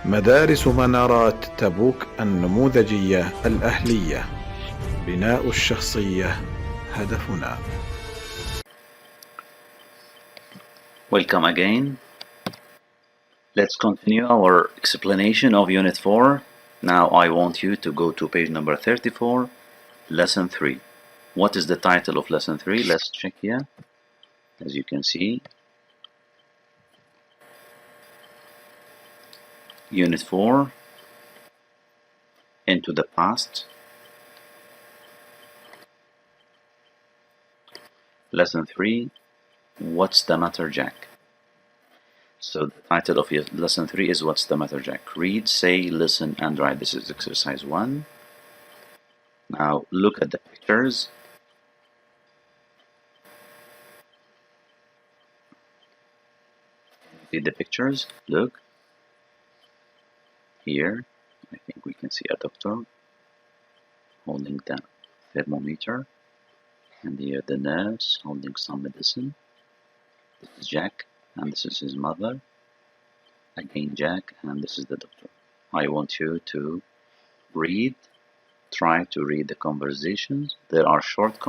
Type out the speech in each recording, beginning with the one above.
مدارس منارات تبوك النموذجية الأهلية. بناء الشخصية هدفنا. Welcome again. Let's continue our explanation of Unit 4. Now I want you to go to page number 34, Lesson 3. What is the title of Lesson 3? Let's check here. As you can see, Unit 4, Into the Past. Lesson 3, What's the Matter, Jack? So the title of your Lesson 3 is What's the Matter, Jack? Read, say, listen, and write. This is exercise 1. Now look at the pictures. See the pictures? Look. Here, I think we can see a doctor holding the thermometer. And here the nurse holding some medicine. This is Jack, and this is his mother. Again Jack, and this is the doctor. I want you to read, try to read the conversations. There are short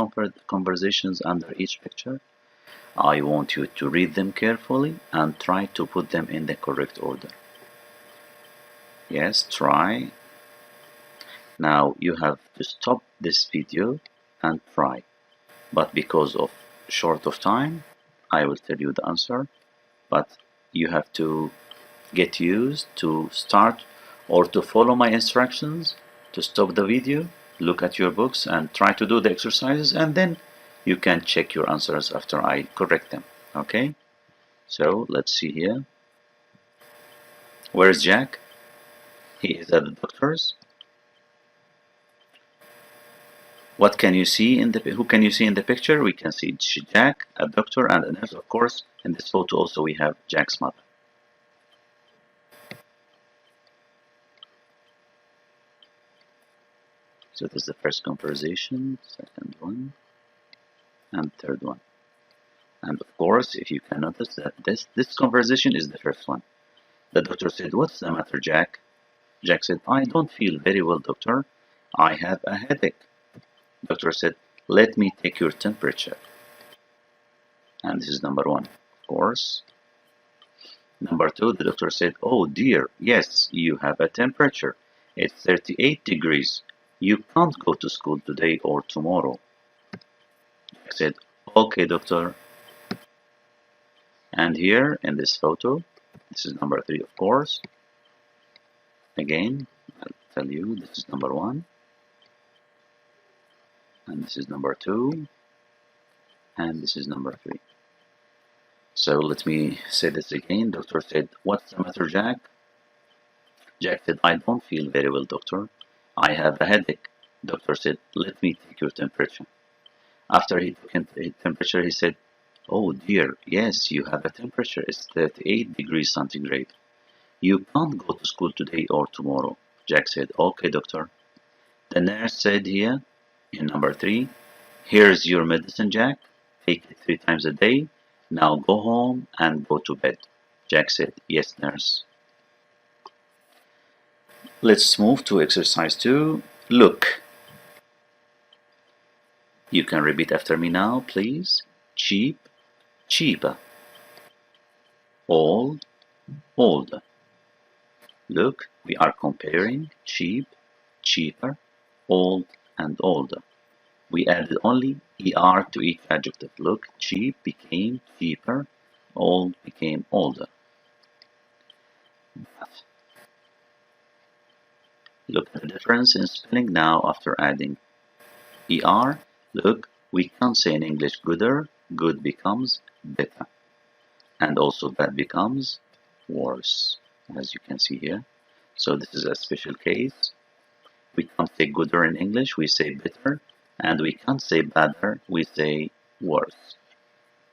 conversations under each picture. I want you to read them carefully and try to put them in the correct order. Yes, try. Now you have to stop this video and try. But because of short of time, I will tell you the answer. But you have to get used to start or to follow my instructions, to stop the video, look at your books and try to do the exercises, and then you can check your answers after I correct them. Okay? So let's see here. Where's Jack? He is at the doctor's. What can you see in the who can you see in the picture? We can see Jack, a doctor, and a nurse, of course. In this photo also we have Jack's mother. So this is the first conversation, second one, and third one. And of course, if you can notice that this conversation is the first one. The doctor said, "What's the matter, Jack?" Jack said, "I don't feel very well, doctor. I have a headache." Doctor said, "Let me take your temperature." And this is number one, of course. Number two, the doctor said, "Oh dear, yes, you have a temperature. It's 38 degrees. You can't go to school today or tomorrow." Jack said, "Okay, doctor." And here in this photo, this is number three, of course. Again, I'll tell you, this is number one. And this is number two, and this is number three. So let me say this again. Doctor said, "What's the matter, Jack?" Jack said, "I don't feel very well, doctor. I have a headache." Doctor said, "Let me take your temperature." After he took his temperature, he said, "Oh dear, yes, you have a temperature. It's 38 degrees centigrade. You can't go to school today or tomorrow." Jack said, "Okay, doctor." The nurse said here, in number three, "Here's your medicine, Jack. Take it 3 times a day. Now go home and go to bed." Jack said, "Yes, nurse." Let's move to exercise 2. Look. You can repeat after me now, please. Cheap, cheaper. Old, older. Look, we are comparing cheap, cheaper, old, and older. We added only ER to each adjective. Look, cheap became cheaper, old became older. Look at the difference in spelling now after adding ER. Look, we can't say in English gooder. Good becomes better. And also bad becomes worse, as you can see here. So this is a special case. We can't say gooder in English, we say better. And we can't say better, we say worse.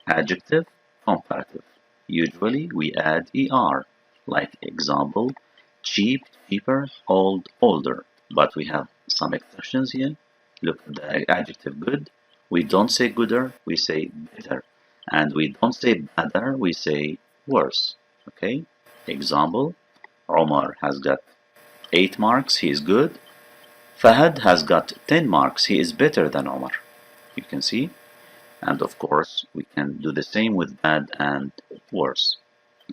Adjective, comparative. Usually we add ER, like example, cheap, cheaper, old, older. But we have some exceptions here. Look at the adjective good. We don't say gooder, we say better. And we don't say better, we say worse. Okay? Example, Omar has got 8 marks, he is good. Fahad has got 10 marks, he is better than Omar. You can see. And of course, we can do the same with bad and worse.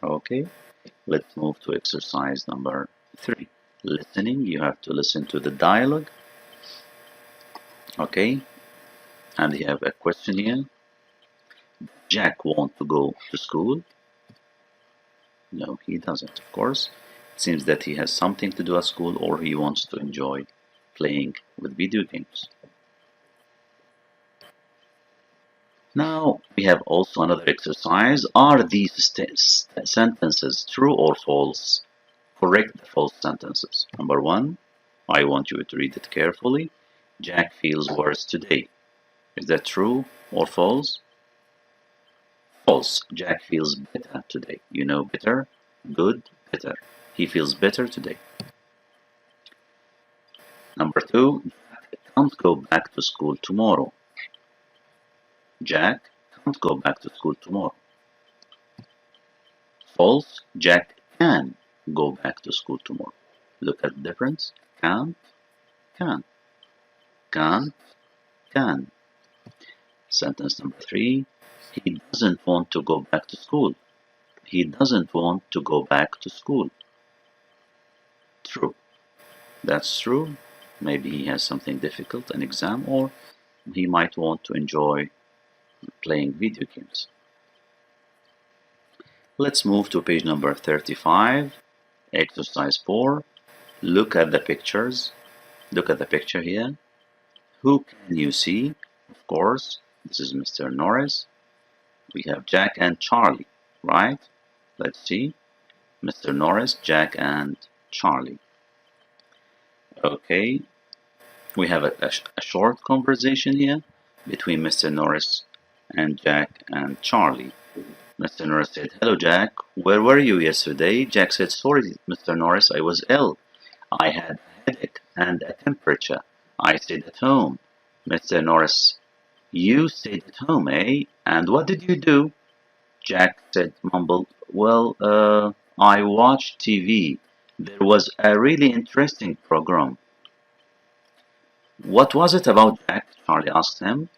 Okay, let's move to exercise number 3. Listening, you have to listen to the dialogue. Okay, and you have a question here. Jack wants to go to school. No, he doesn't, of course. It seems that he has something to do at school, or he wants to enjoy playing with video games. Now we have also another exercise. Are these sentences true or false? Correct the false sentences. Number 1, I want you to read it carefully. Jack feels worse today. Is that true or false? False. Jack feels better today. You know better, good, better. He feels better today. Number 2, Jack can't go back to school tomorrow. Jack can't go back to school tomorrow. False. Jack can go back to school tomorrow. Look at the difference. Can't, can. Can't, can. Sentence number 3. He doesn't want to go back to school. He doesn't want to go back to school. True. That's true. Maybe he has something difficult, an exam, or he might want to enjoy playing video games. Let's move to page number 35, exercise 4. Look at the pictures. Look at the picture here. Who can you see? Of course, this is Mr. Norris. We have Jack and Charlie, right? Let's see. Mr. Norris, Jack, and Charlie. Okay. We have a short conversation here between Mr. Norris and Jack and Charlie. Mr. Norris said, "Hello, Jack. Where were you yesterday?" Jack said, "Sorry, Mr. Norris, I was ill. I had a headache and a temperature. I stayed at home." Mr. Norris, "You stayed at home, eh? And what did you do?" Jack said, mumbled, "Well, I watched TV. There was a really interesting program." "What was it about, Jack?" Charlie asked him.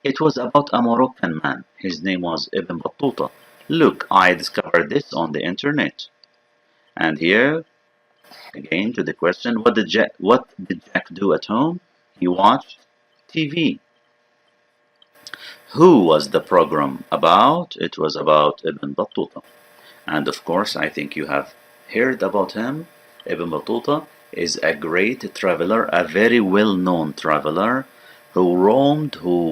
"It was about a Moroccan man. His name was Ibn Battuta. Look, I discovered this on the internet." And here, again to the question, what did Jack do at home? He watched TV. Who was the program about? It was about Ibn Battuta. And of course, I think you have heard about him. Ibn Battuta is a great traveler, a very well-known traveler who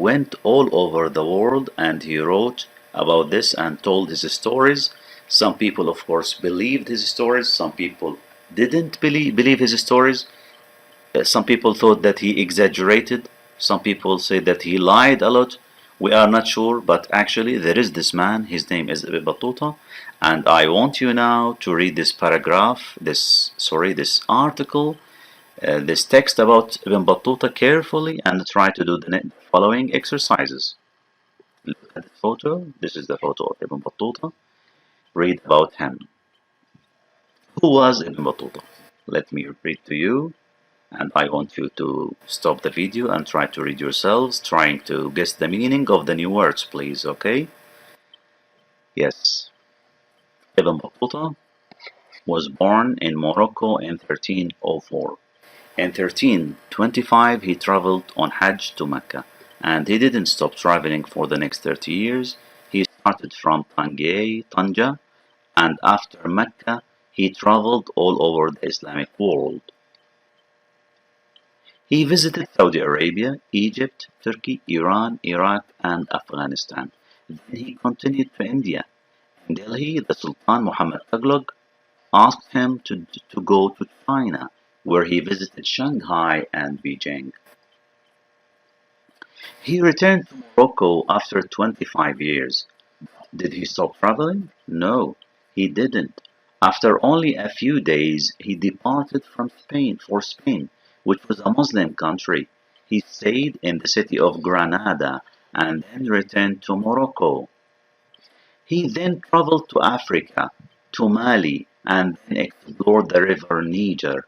went all over the world, and he wrote about this and told his stories. Some people, of course, believed his stories. Some people didn't believe his stories. Some people thought that he exaggerated. Some people say that he lied a lot. We are not sure, but actually there is this man. His name is Ibn Battuta, and I want you now to read this paragraph, this article, this text about Ibn Battuta carefully, and try to do the following exercises. Look at the photo. This is the photo of Ibn Battuta. Read about him. Who was Ibn Battuta? Let me read to you, and I want you to stop the video and try to read yourselves, trying to guess the meaning of the new words, please, okay? Yes. Ibn Battuta was born in Morocco in 1304. In 1325, he traveled on Hajj to Mecca, and he didn't stop traveling for the next 30 years. He started from Tanja, and after Mecca, he traveled all over the Islamic world. He visited Saudi Arabia, Egypt, Turkey, Iran, Iraq, and Afghanistan. Then he continued to India. In Delhi, the Sultan Muhammad Tughlaq asked him to go to China, where he visited Shanghai and Beijing. He returned to Morocco after 25 years. Did he stop traveling? No, he didn't. After only a few days, he departed for Spain, which was a Muslim country. He stayed in the city of Granada and then returned to Morocco. He then traveled to Africa, to Mali, and then explored the river Niger.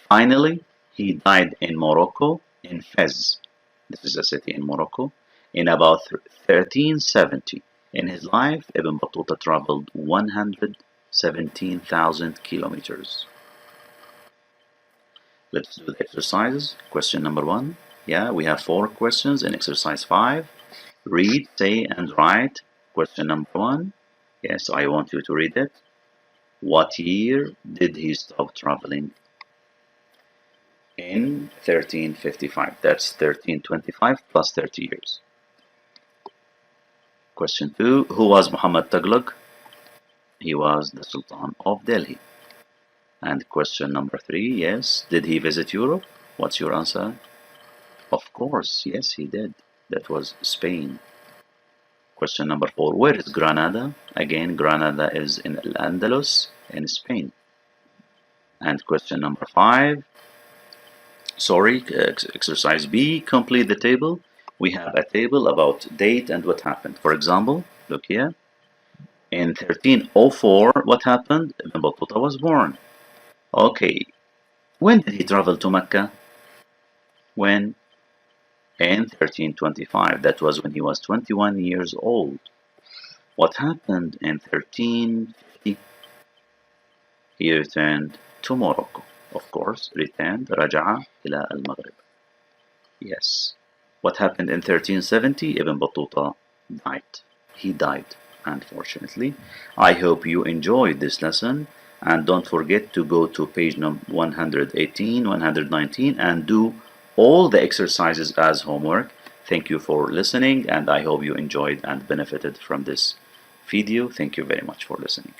Finally, he died in Morocco, in Fez. This is a city in Morocco, in about 1370. In his life, Ibn Battuta traveled 117,000 kilometers. Let's do the exercises. Question number 1. Yeah, we have 4 questions in exercise 5. Read, say, and write. Question number 1. Yes, I want you to read it. What year did he stop traveling? In 1355. That's 1325 plus 30 years. Question 2. Who was Muhammad Tughlaq? He was the Sultan of Delhi. And question number 3. Yes, did he visit Europe? What's your answer? Of course, yes, he did. That was Spain. Question number 4. Where is Granada? Again, Granada is in Al-Andalus in Spain. And question number 5. Sorry, exercise B. Complete the table. We have a table about date and what happened. For example, look here. In 1304, what happened? Ibn Battuta was born. Okay. When did he travel to Mecca? When? In 1325. That was when he was 21 years old. What happened in 1350? He returned to Morocco. Of course, returned, رجع إلى المغرب. Yes. What happened in 1370? Ibn Battuta died. He died, unfortunately. I hope you enjoyed this lesson. And don't forget to go to page number 118, 119 and do all the exercises as homework. Thank you for listening and I hope you enjoyed and benefited from this video. Thank you very much for listening.